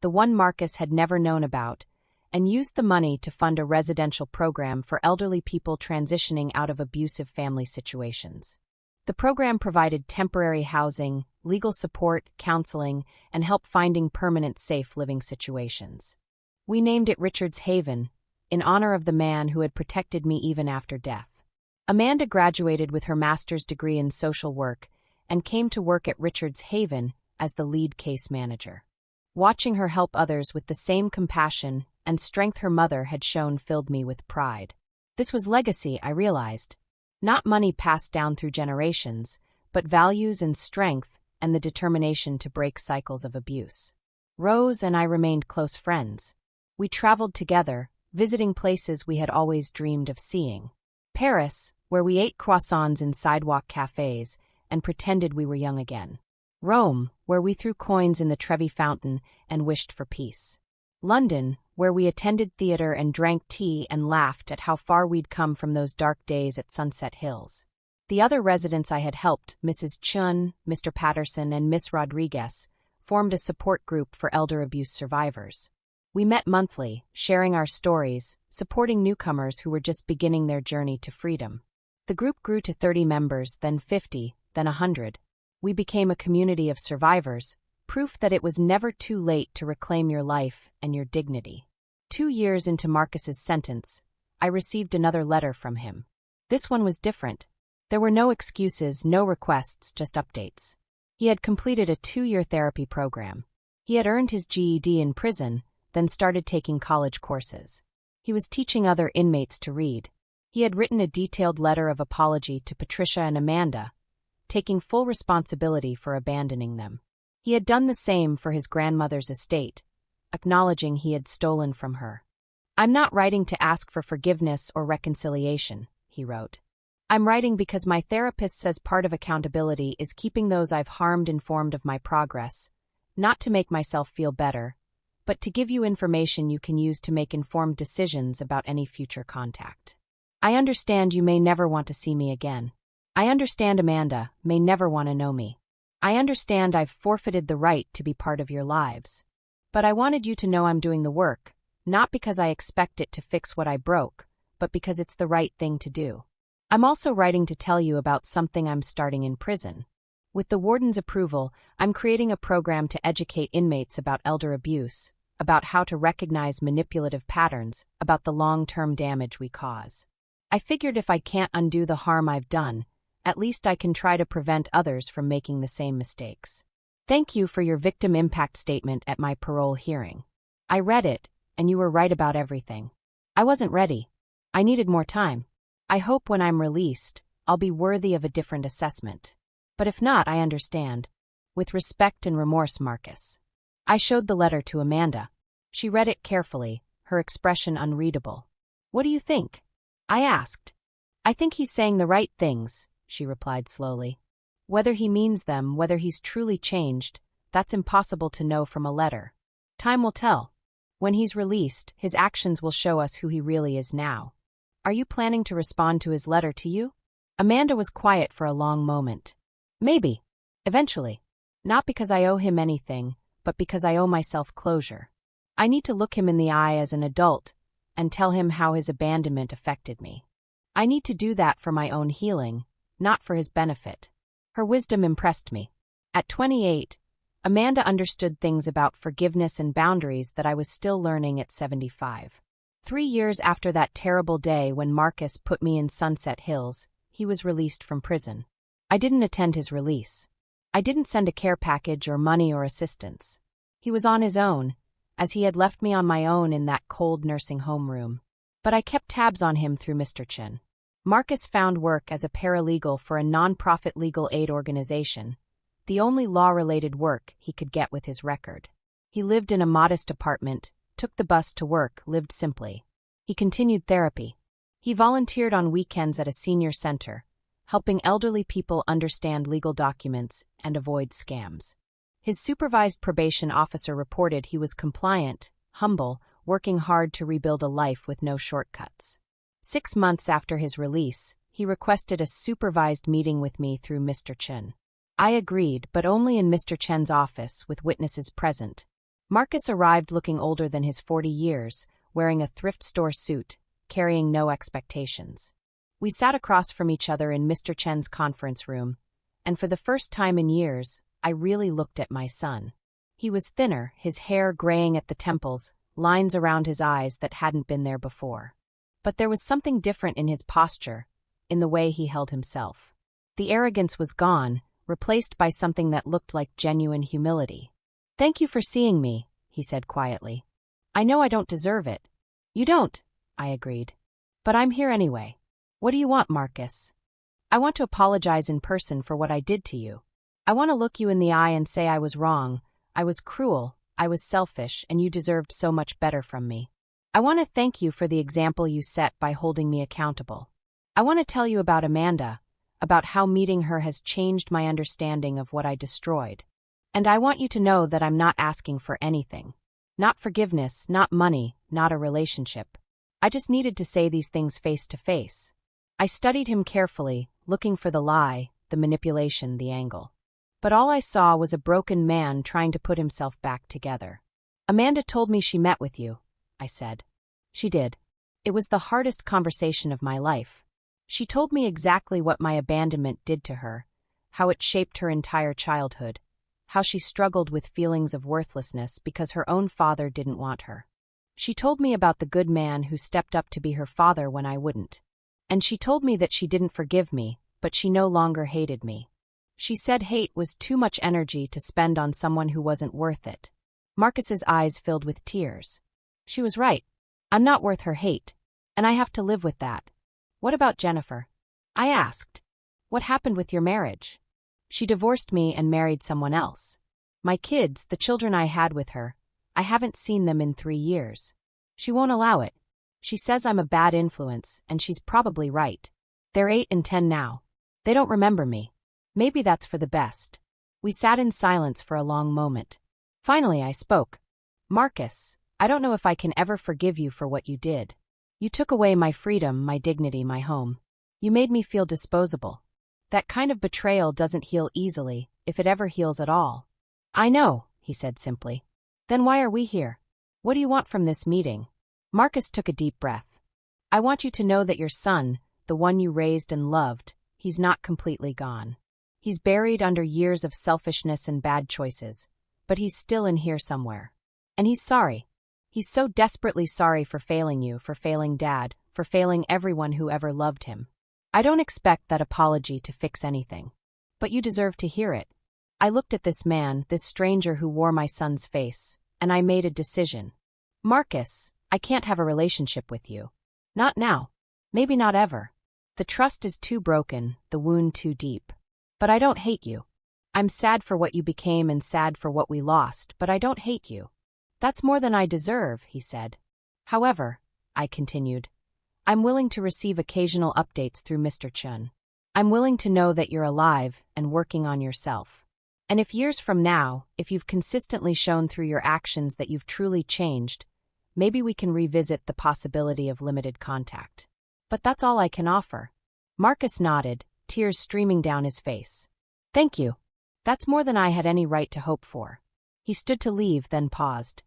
the one Marcus had never known about, and used the money to fund a residential program for elderly people transitioning out of abusive family situations. The program provided temporary housing, legal support, counseling, and help finding permanent safe living situations. We named it Richard's Haven, in honor of the man who had protected me even after death. Amanda graduated with her master's degree in social work and came to work at Richard's Haven as the lead case manager. Watching her help others with the same compassion and strength her mother had shown filled me with pride. This was legacy, I realized. Not money passed down through generations, but values and strength and the determination to break cycles of abuse. Rose and I remained close friends. We traveled together, visiting places we had always dreamed of seeing. Paris, where we ate croissants in sidewalk cafes and pretended we were young again. Rome, where we threw coins in the Trevi fountain and wished for peace. London, where we attended theater and drank tea and laughed at how far we'd come from those dark days at Sunset Hills. The other residents I had helped, Mrs. Chun, Mr. Patterson, and Miss Rodriguez, formed a support group for elder abuse survivors. We met monthly, sharing our stories, supporting newcomers who were just beginning their journey to freedom. The group grew to 30 members, then 50, then 100. We became a community of survivors, proof that it was never too late to reclaim your life and your dignity. 2 years into Marcus's sentence, I received another letter from him. This one was different. There were no excuses, no requests, just updates. He had completed a 2-year therapy program. He had earned his GED in prison, then started taking college courses. He was teaching other inmates to read. He had written a detailed letter of apology to Patricia and Amanda, taking full responsibility for abandoning them. He had done the same for his grandmother's estate, acknowledging he had stolen from her. "I'm not writing to ask for forgiveness or reconciliation," he wrote. "I'm writing because my therapist says part of accountability is keeping those I've harmed informed of my progress, not to make myself feel better, but to give you information you can use to make informed decisions about any future contact. I understand you may never want to see me again. I understand Amanda may never want to know me. I understand I've forfeited the right to be part of your lives. But I wanted you to know I'm doing the work, not because I expect it to fix what I broke, but because it's the right thing to do. I'm also writing to tell you about something I'm starting in prison. With the warden's approval, I'm creating a program to educate inmates about elder abuse, about how to recognize manipulative patterns, about the long-term damage we cause. I figured if I can't undo the harm I've done, at least I can try to prevent others from making the same mistakes. Thank you for your victim impact statement at my parole hearing. I read it, and you were right about everything. I wasn't ready. I needed more time. I hope when I'm released, I'll be worthy of a different assessment. But if not, I understand. With respect and remorse, Marcus." I showed the letter to Amanda. She read it carefully, her expression unreadable. "What do you think?" I asked. "I think he's saying the right things," she replied slowly. "Whether he means them, whether he's truly changed, that's impossible to know from a letter. Time will tell. When he's released, his actions will show us who he really is now. Are you planning to respond to his letter to you?" Amanda was quiet for a long moment. "Maybe. Eventually. Not because I owe him anything, but because I owe myself closure. I need to look him in the eye as an adult and tell him how his abandonment affected me. I need to do that for my own healing, not for his benefit." Her wisdom impressed me. At 28, Amanda understood things about forgiveness and boundaries that I was still learning at 75. 3 years after that terrible day when Marcus put me in Sunset Hills, he was released from prison. I didn't attend his release. I didn't send a care package or money or assistance. He was on his own, as he had left me on my own in that cold nursing home room. But I kept tabs on him through Mr. Chin. Marcus found work as a paralegal for a non-profit legal aid organization, the only law-related work he could get with his record. He lived in a modest apartment, took the bus to work, lived simply. He continued therapy. He volunteered on weekends at a senior center, helping elderly people understand legal documents and avoid scams. His supervised probation officer reported he was compliant, humble, working hard to rebuild a life with no shortcuts. 6 months after his release, he requested a supervised meeting with me through Mr. Chen. I agreed, but only in Mr. Chen's office with witnesses present. Marcus arrived looking older than his 40 years, wearing a thrift store suit, carrying no expectations. We sat across from each other in Mr. Chen's conference room, and for the first time in years, I really looked at my son. He was thinner, his hair graying at the temples, lines around his eyes that hadn't been there before. But there was something different in his posture, in the way he held himself. The arrogance was gone, replaced by something that looked like genuine humility. "Thank you for seeing me," he said quietly. "I know I don't deserve it." "You don't," I agreed. "But I'm here anyway. What do you want, Marcus?" "I want to apologize in person for what I did to you." I want to look you in the eye and say I was wrong, I was cruel, I was selfish, and you deserved so much better from me. I want to thank you for the example you set by holding me accountable. I want to tell you about Amanda, about how meeting her has changed my understanding of what I destroyed. And I want you to know that I'm not asking for anything. Not forgiveness, not money, not a relationship. I just needed to say these things face to face. I studied him carefully, looking for the lie, the manipulation, the angle. But all I saw was a broken man trying to put himself back together. Amanda told me she met with you, I said. She did. It was the hardest conversation of my life. She told me exactly what my abandonment did to her, how it shaped her entire childhood, how she struggled with feelings of worthlessness because her own father didn't want her. She told me about the good man who stepped up to be her father when I wouldn't. And she told me that she didn't forgive me, but she no longer hated me. She said hate was too much energy to spend on someone who wasn't worth it. Marcus's eyes filled with tears. She was right. I'm not worth her hate, and I have to live with that. What about Jennifer? I asked. What happened with your marriage? She divorced me and married someone else. My kids, the children I had with her, I haven't seen them in 3 years. She won't allow it. She says I'm a bad influence, and she's probably right. They're 8 and 10 now. They don't remember me. Maybe that's for the best. We sat in silence for a long moment. Finally, I spoke. Marcus, I don't know if I can ever forgive you for what you did. You took away my freedom, my dignity, my home. You made me feel disposable. That kind of betrayal doesn't heal easily, if it ever heals at all. I know, he said simply. Then why are we here? What do you want from this meeting? Marcus took a deep breath. I want you to know that your son, the one you raised and loved, he's not completely gone. He's buried under years of selfishness and bad choices, but he's still in here somewhere. And he's sorry. He's so desperately sorry for failing you, for failing Dad, for failing everyone who ever loved him. I don't expect that apology to fix anything. But you deserve to hear it. I looked at this man, this stranger who wore my son's face, and I made a decision. Marcus, I can't have a relationship with you. Not now. Maybe not ever. The trust is too broken, the wound too deep. But I don't hate you. I'm sad for what you became and sad for what we lost, but I don't hate you. That's more than I deserve, he said. However, I continued, I'm willing to receive occasional updates through Mr. Chun. I'm willing to know that you're alive and working on yourself. And if years from now, if you've consistently shown through your actions that you've truly changed, maybe we can revisit the possibility of limited contact. But that's all I can offer. Marcus nodded, tears streaming down his face. Thank you. That's more than I had any right to hope for. He stood to leave, then paused.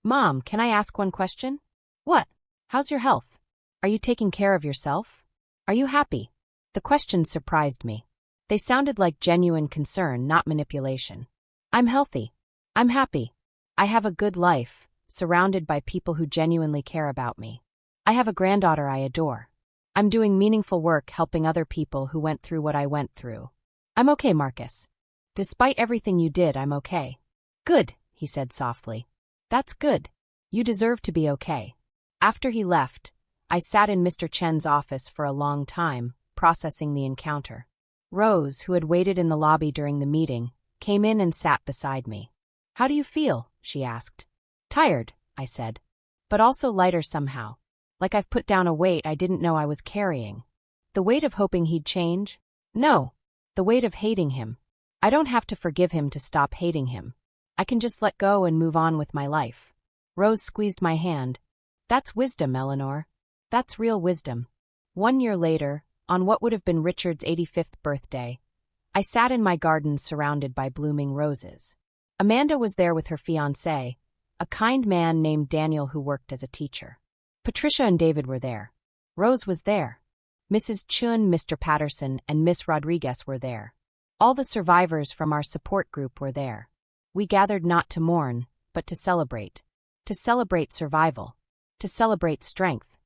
Mom, can I ask one question? What? How's your health? Are you taking care of yourself? Are you happy? The questions surprised me. They sounded like genuine concern, not manipulation. I'm healthy. I'm happy. I have a good life, surrounded by people who genuinely care about me. I have a granddaughter I adore. I'm doing meaningful work helping other people who went through what I went through. I'm okay, Marcus. Despite everything you did, I'm okay. Good, he said softly. That's good. You deserve to be okay. After he left, I sat in Mr. Chen's office for a long time, processing the encounter. Rose, who had waited in the lobby during the meeting, came in and sat beside me. How do you feel? She asked. Tired, I said. But also lighter somehow. Like I've put down a weight I didn't know I was carrying. The weight of hoping he'd change? No. The weight of hating him. I don't have to forgive him to stop hating him. I can just let go and move on with my life. Rose squeezed my hand. That's wisdom, Eleanor. That's real wisdom. 1 year later, on what would have been Richard's 85th birthday, I sat in my garden surrounded by blooming roses. Amanda was there with her fiancé, a kind man named Daniel who worked as a teacher. Patricia and David were there. Rose was there. Mrs. Chun, Mr. Patterson, and Miss Rodriguez were there. All the survivors from our support group were there. We gathered not to mourn, but to celebrate. To celebrate survival. To celebrate strength.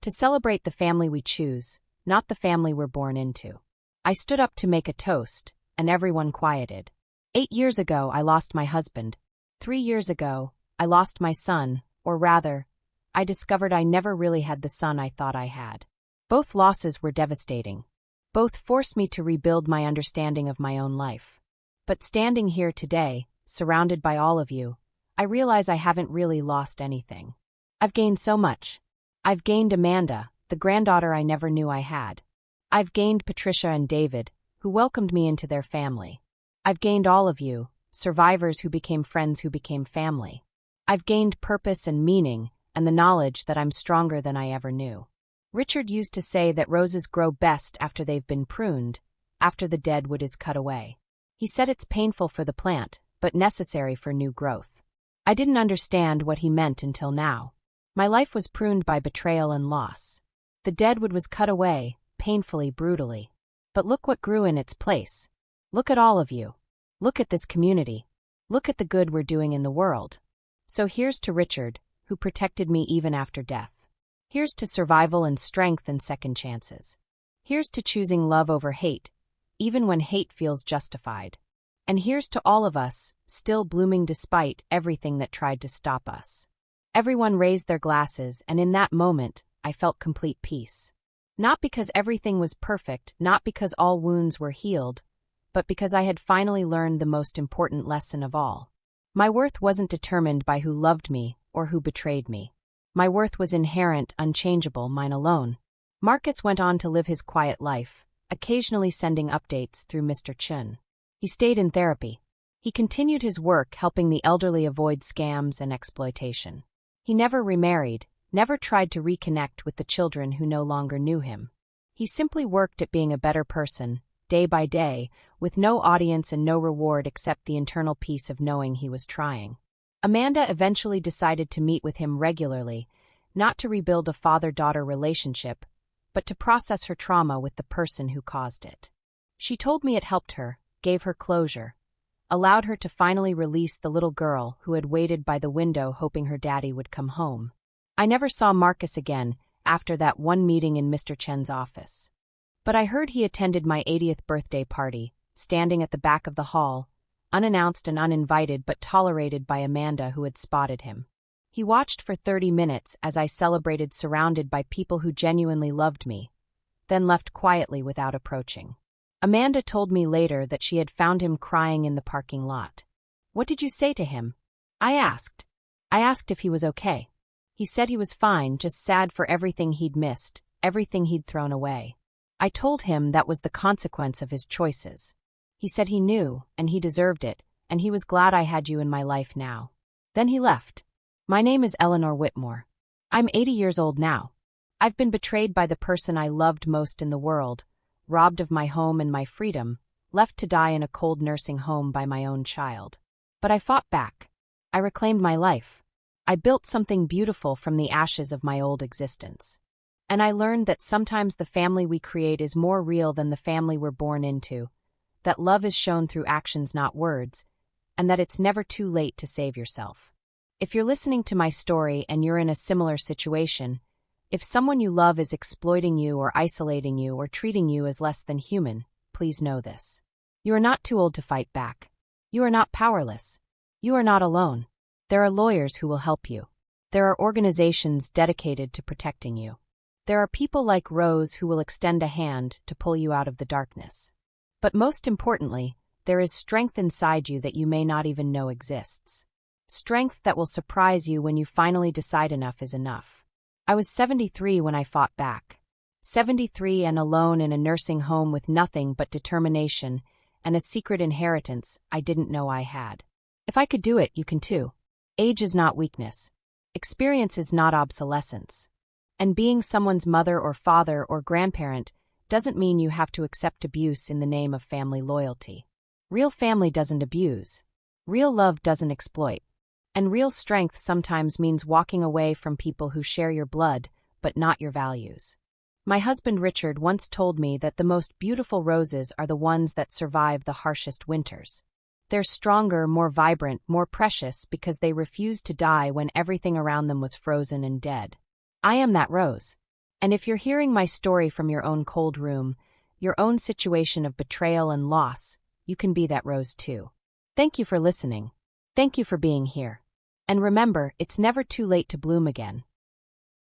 To celebrate the family we choose, not the family we're born into. I stood up to make a toast, and everyone quieted. 8 years ago, I lost my husband. 3 years ago, I lost my son, or rather, I discovered I never really had the son I thought I had. Both losses were devastating. Both forced me to rebuild my understanding of my own life. But standing here today, surrounded by all of you, I realize I haven't really lost anything. I've gained so much. I've gained Amanda, the granddaughter I never knew I had. I've gained Patricia and David, who welcomed me into their family. I've gained all of you, survivors who became friends who became family. I've gained purpose and meaning, and the knowledge that I'm stronger than I ever knew. Richard used to say that roses grow best after they've been pruned, after the dead wood is cut away. He said it's painful for the plant, but necessary for new growth. I didn't understand what he meant until now. My life was pruned by betrayal and loss. The dead wood was cut away, painfully, brutally. But look what grew in its place. Look at all of you. Look at this community. Look at the good we're doing in the world. So here's to Richard, who protected me even after death. Here's to survival and strength and second chances. Here's to choosing love over hate, even when hate feels justified. And here's to all of us, still blooming despite everything that tried to stop us. Everyone raised their glasses, and in that moment, I felt complete peace. Not because everything was perfect, not because all wounds were healed, but because I had finally learned the most important lesson of all. My worth wasn't determined by who loved me or who betrayed me. My worth was inherent, unchangeable, mine alone. Marcus went on to live his quiet life, occasionally sending updates through Mr. Chun. He stayed in therapy. He continued his work helping the elderly avoid scams and exploitation. He never remarried, never tried to reconnect with the children who no longer knew him. He simply worked at being a better person, day by day, with no audience and no reward except the internal peace of knowing he was trying. Amanda eventually decided to meet with him regularly, not to rebuild a father-daughter relationship, but to process her trauma with the person who caused it. She told me it helped her, gave her closure, allowed her to finally release the little girl who had waited by the window hoping her daddy would come home. I never saw Marcus again after that one meeting in Mr. Chen's office. But I heard he attended my 80th birthday party, standing at the back of the hall, unannounced and uninvited but tolerated by Amanda who had spotted him. He watched for 30 minutes as I celebrated surrounded by people who genuinely loved me, then left quietly without approaching. Amanda told me later that she had found him crying in the parking lot. "What did you say to him?" I asked. I asked if he was okay. He said he was fine, just sad for everything he'd missed, everything he'd thrown away. I told him that was the consequence of his choices. He said he knew, and he deserved it, and he was glad I had you in my life now. Then he left. My name is Eleanor Whitmore. I'm 80 years old now. I've been betrayed by the person I loved most in the world, robbed of my home and my freedom, left to die in a cold nursing home by my own child. But I fought back. I reclaimed my life. I built something beautiful from the ashes of my old existence. And I learned that sometimes the family we create is more real than the family we're born into, that love is shown through actions, not words, and that it's never too late to save yourself. If you're listening to my story and you're in a similar situation, if someone you love is exploiting you or isolating you or treating you as less than human, please know this. You are not too old to fight back. You are not powerless. You are not alone. There are lawyers who will help you. There are organizations dedicated to protecting you. There are people like Rose who will extend a hand to pull you out of the darkness. But most importantly, there is strength inside you that you may not even know exists. Strength that will surprise you when you finally decide enough is enough. I was 73 when I fought back. 73 and alone in a nursing home with nothing but determination and a secret inheritance I didn't know I had. If I could do it, you can too. Age is not weakness. Experience is not obsolescence. And being someone's mother or father or grandparent doesn't mean you have to accept abuse in the name of family loyalty. Real family doesn't abuse. Real love doesn't exploit. And real strength sometimes means walking away from people who share your blood, but not your values. My husband Richard once told me that the most beautiful roses are the ones that survive the harshest winters. They're stronger, more vibrant, more precious because they refused to die when everything around them was frozen and dead. I am that rose. And if you're hearing my story from your own cold room, your own situation of betrayal and loss, you can be that rose too. Thank you for listening. Thank you for being here. And remember, it's never too late to bloom again.